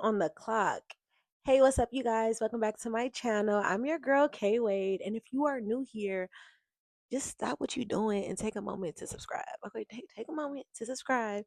on the clock. Hey, what's up, you guys? Welcome back to my channel. I'm your girl, K-Wade. And if you are new here, just stop what you're doing and take a moment to subscribe. Okay, take a moment to subscribe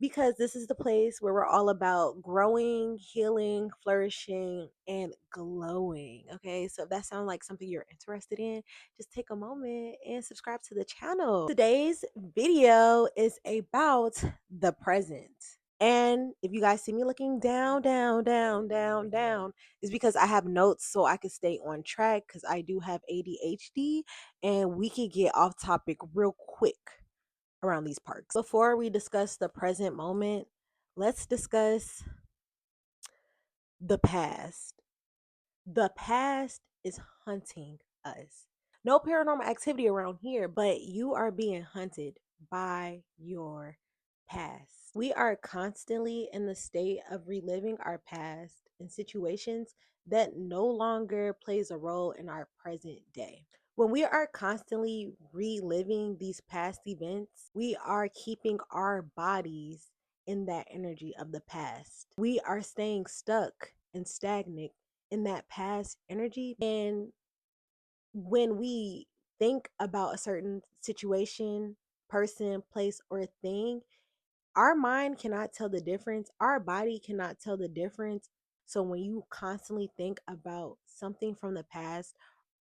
because this is the place where we're all about growing, healing, flourishing, and glowing. Okay, so if that sounds like something you're interested in, just take a moment and subscribe to the channel. Today's video is about the present. And if you guys see me looking down, it's because I have notes so I can stay on track because I do have ADHD and we could get off topic real quick around these parts. Before we discuss the present moment, let's discuss the past. The past is hunting us. No paranormal activity around here, but you are being hunted by your past. We are constantly in the state of reliving our past in situations that no longer plays a role in our present day. When we are constantly reliving these past events, we are keeping our bodies in that energy of the past. We are staying stuck and stagnant in that past energy. And when we think about a certain situation, person, place, or thing, our mind cannot tell the difference. Our body cannot tell the difference. So when you constantly think about something from the past,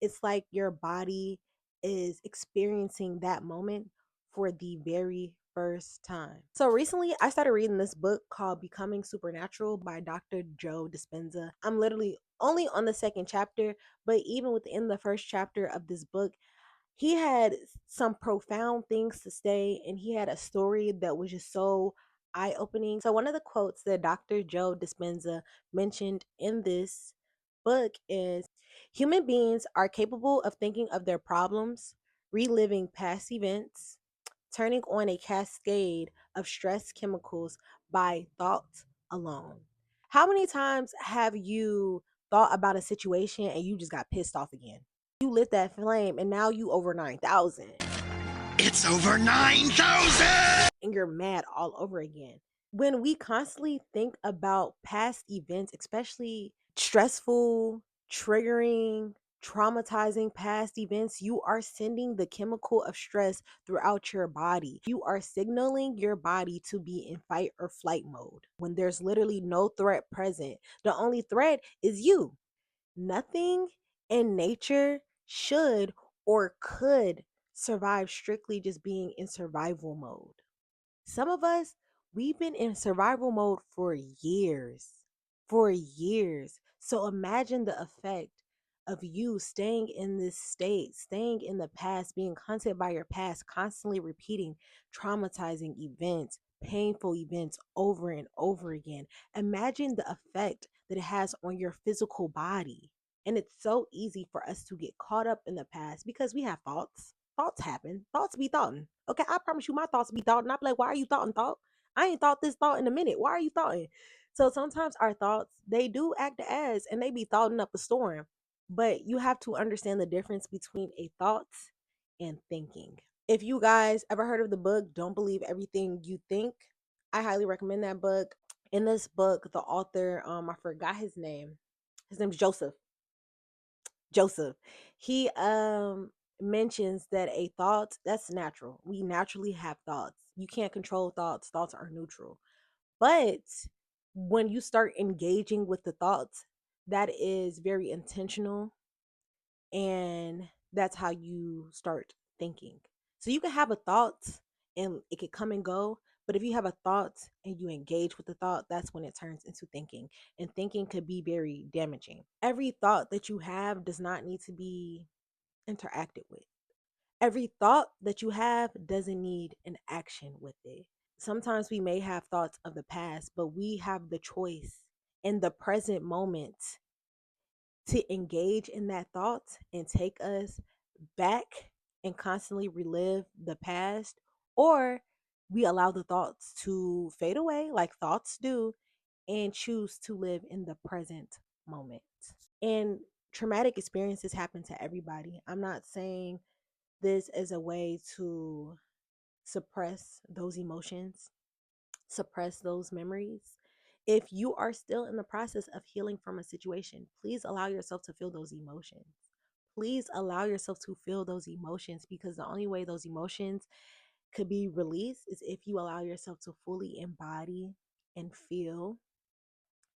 it's like your body is experiencing that moment for the very first time. So recently I started reading this book called Becoming Supernatural by Dr. Joe Dispenza. I'm literally only on the second chapter, but even within the first chapter of this book, he had some profound things to say, and he had a story that was just so eye-opening. So one of the quotes that Dr. Joe Dispenza mentioned in this book is, human beings are capable of thinking of their problems, reliving past events, turning on a cascade of stress chemicals by thought alone. How many times have you thought about a situation and you just got pissed off again? You lit that flame and now you over 9,000 It's over 9,000! and you're mad all over again. When we constantly think about past events, especially stressful, triggering, traumatizing past events, you are sending the chemical of stress throughout your body. You are signaling your body to be in fight or flight mode when there's literally no threat present. The only threat is you. Nothing in nature should or could survive strictly just being in survival mode. Some of us, we've been in survival mode for years. For years. So imagine the effect of you staying in this state, staying in the past, being hunted by your past, constantly repeating traumatizing events, painful events over and over again. Imagine the effect that it has on your physical body. And it's so easy for us to get caught up in the past because we have thoughts. Thoughts happen. Thoughts be thoughtin'. Okay, I promise you my thoughts be thought. And I be like, why are you thoughtin' thought? I ain't thought this thought in a minute. Why are you thoughtin'? So sometimes our thoughts, they do act as and they be thoughting up a storm. But you have to understand the difference between a thought and thinking. If you guys ever heard of the book Don't Believe Everything You Think, I highly recommend that book. In this book, the author, I forgot his name. His name's Joseph. Joseph. He mentions that a thought, that's natural. We naturally have thoughts. You can't control thoughts. Thoughts are neutral. But when you start engaging with the thoughts, that is very intentional, and that's how you start thinking. So you can have a thought and it could come and go, but if you have a thought and you engage with the thought, that's when it turns into thinking. And thinking could be very damaging. Every thought that you have does not need to be interacted with. Every thought that you have doesn't need an action with it. Sometimes we may have thoughts of the past, but we have the choice in the present moment to engage in that thought and take us back and constantly relive the past, or we allow the thoughts to fade away like thoughts do and choose to live in the present moment. And traumatic experiences happen to everybody. I'm not saying this as a way to suppress those emotions, suppress those memories. If you are still in the process of healing from a situation, please allow yourself to feel those emotions. Please allow yourself to feel those emotions, because the only way those emotions could be released is if you allow yourself to fully embody and feel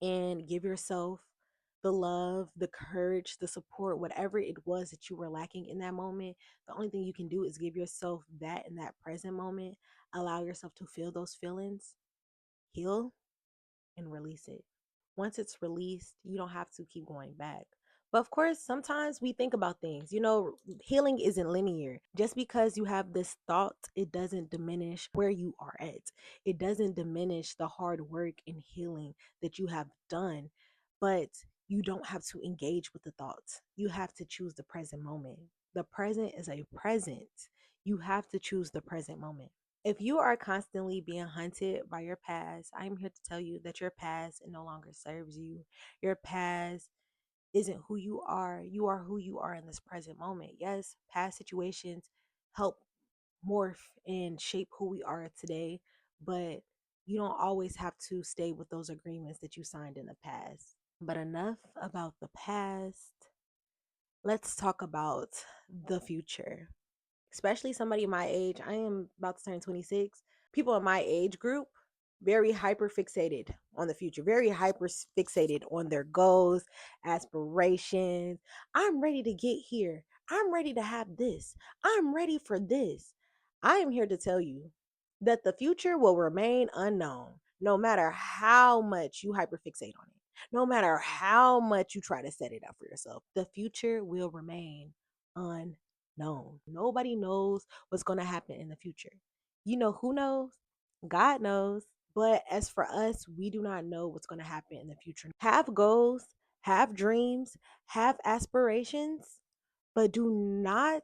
and give yourself the love, the courage, the support, whatever it was that you were lacking in that moment. The only thing you can do is give yourself that in that present moment. Allow yourself to feel those feelings, heal, and release it. Once it's released, you don't have to keep going back. But of course, sometimes we think about things. Healing isn't linear. Just because you have this thought, it doesn't diminish where you are at. It doesn't diminish the hard work and healing that you have done. But you don't have to engage with the thoughts. You have to choose the present moment. The present is a present. You have to choose the present moment. If you are constantly being hunted by your past, I'm here to tell you that your past no longer serves you. Your past isn't who you are. You are who you are in this present moment. Yes, past situations help morph and shape who we are today, but you don't always have to stay with those agreements that you signed in the past. But enough about the past. Let's talk about the future, especially somebody my age. I am about to turn 26. People in my age group, very hyper fixated on the future, very hyper fixated on their goals, aspirations. I'm ready to get here. I'm ready to have this. I'm ready for this. I am here to tell you that the future will remain unknown no matter how much you hyperfixate on it. No matter how much you try to set it up for yourself, the future will remain unknown. Nobody knows what's going to happen in the future. You know who knows? God knows. But as for us, we do not know what's going to happen in the future. Have goals, have dreams, have aspirations, but do not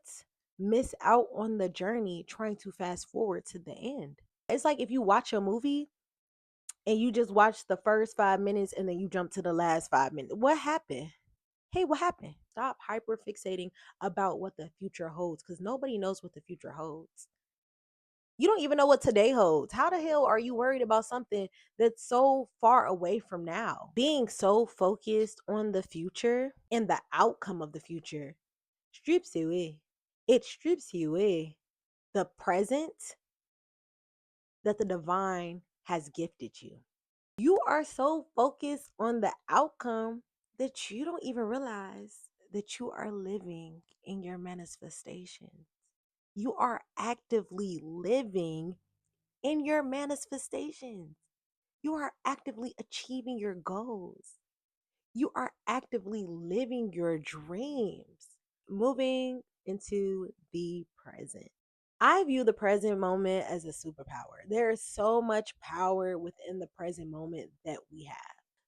miss out on the journey trying to fast forward to the end. It's like if you watch a movie and you just watch the first 5 minutes and then you jump to the last 5 minutes. What happened? Hey, what happened? Stop hyper fixating about what the future holds, because nobody knows what the future holds. You don't even know what today holds. How the hell are you worried about something that's so far away from now? Being so focused on the future and the outcome of the future strips you away. It strips you away the present that the divine has gifted you. You are so focused on the outcome that you don't even realize that you are living in your manifestation. You are actively living in your manifestations. You are actively achieving your goals. You are actively living your dreams, moving into the present. I view the present moment as a superpower. There is so much power within the present moment that we have.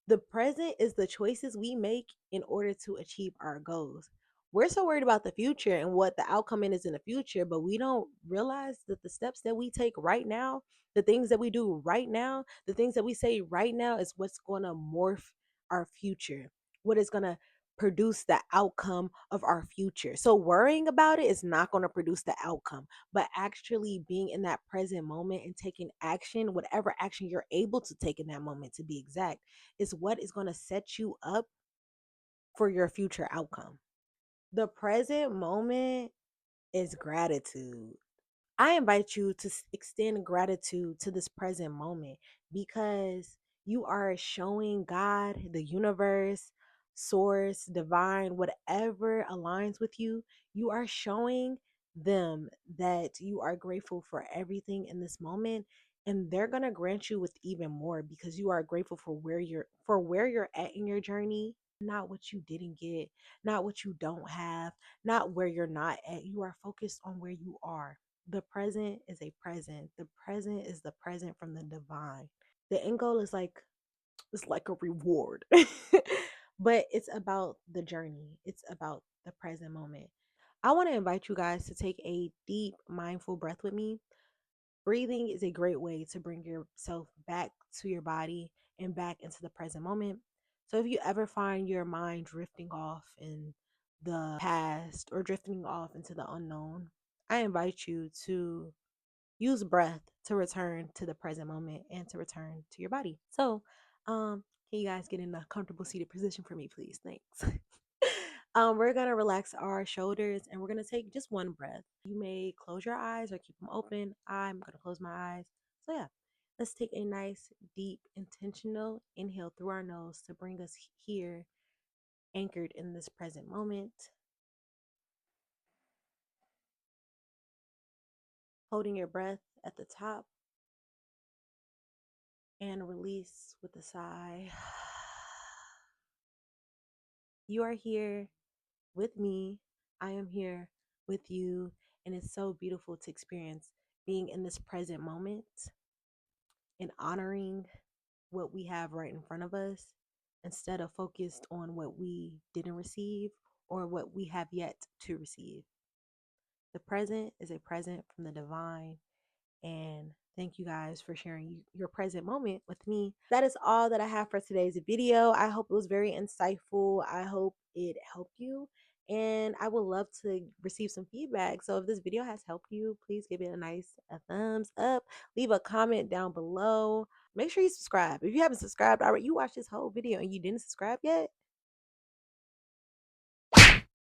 The present is the choices we make in order to achieve our goals. We're so worried about the future and what the outcome is in the future, but we don't realize that the steps that we take right now, the things that we do right now, the things that we say right now is what's going to morph our future, what is going to produce the outcome of our future. So worrying about it is not going to produce the outcome, but actually being in that present moment and taking action, whatever action you're able to take in that moment to be exact, is what is going to set you up for your future outcome. The present moment is gratitude. I invite you to extend gratitude to this present moment, because you are showing God, the universe, source, divine, whatever aligns with you, you are showing them that you are grateful for everything in this moment, and they're going to grant you with even more because you are grateful for where you're at in your journey, not what you didn't get, not what you don't have, not where you're not at. You are focused on where you are. The present is a present. The present is the present from the divine. The end goal is like, it's like a reward. But it's about the journey. It's about the present moment. I want to invite you guys to take a deep mindful breath with me. Breathing is a great way to bring yourself back to your body and back into the present moment. So if you ever find your mind drifting off in the past or drifting off into the unknown, I invite you to use breath to return to the present moment and to return to your body. So Can you guys get in a comfortable seated position for me, please? Thanks. We're gonna relax our shoulders and we're gonna take just one breath. You may close your eyes or keep them open. I'm gonna close my eyes. So yeah, let's take a nice, deep, intentional inhale through our nose to bring us here, anchored in this present moment. Holding your breath at the top and release with a sigh. You are here with me. I am here with you. And it's so beautiful to experience being in this present moment and honoring what we have right in front of us instead of focused on what we didn't receive or what we have yet to receive. The present is a present from the divine. And thank you guys for sharing your present moment with me. That is all that I have for today's video. I hope it was very insightful. I hope it helped you. And I would love to receive some feedback. So if this video has helped you, please give it a thumbs up. Leave a comment down below. Make sure you subscribe. If you haven't subscribed already, you watched this whole video and you didn't subscribe yet,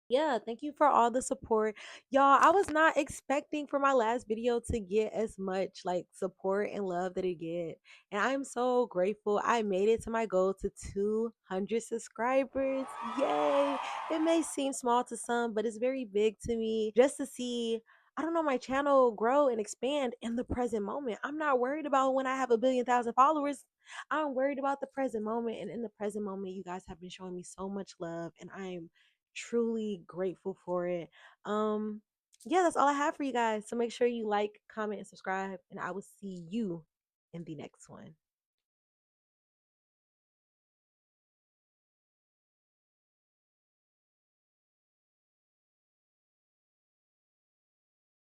yeah, thank you for all the support. Y'all, I was not expecting for my last video to get as much like support and love that it get. And I'm so grateful. I made it to my goal to 200 subscribers. Yay. It may seem small to some, but it's very big to me just to see, I don't know, my channel grow and expand in the present moment. I'm not worried about when I have 1,000,000 followers. I'm worried about the present moment. And in the present moment, you guys have been showing me so much love. And I'm truly grateful for it. Um, yeah, that's all I have for you guys. So make sure you like, comment, and subscribe, and I will see you in the next one.